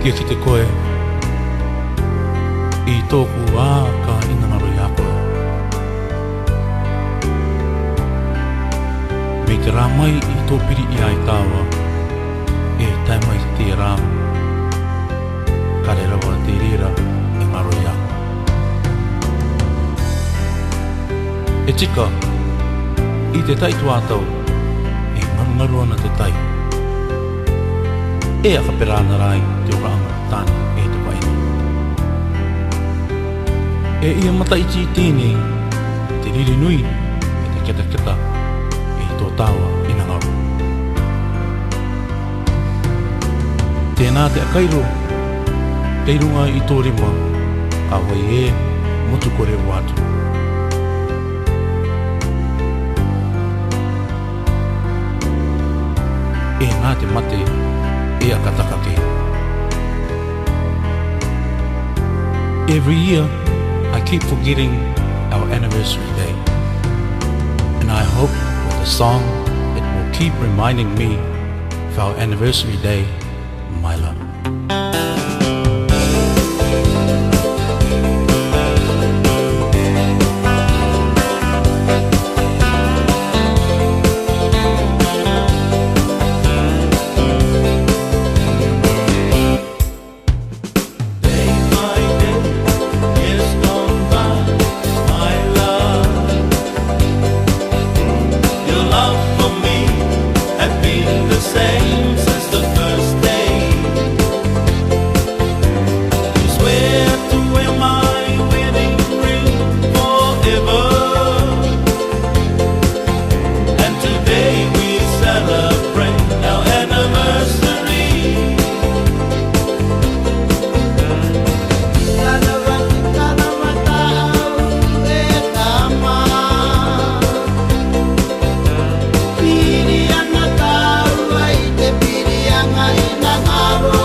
kia ki te koe I tōku wā ka inangaro I a koe. Me te rā mai I tō piri I ai tāua e tai mai te rā ka re rawa te rira e ngaro I a. E tika I te tai tuātau e ngaru ana te tai. E aka perana rai te oranga tāna e te waina. E ia mata iti I tēnei te riri nui e te keta e tō tāua I nā ngaru. Tēnā te akairo, kei runga I tō rima, ka wai e motu kore watu. E nā te mate e akataka ke. Every year, I keep forgetting our anniversary day. And I hope with the song, it will keep reminding me of our anniversary day, my love. Piri ana tau ai te piri anga I nā ngaro.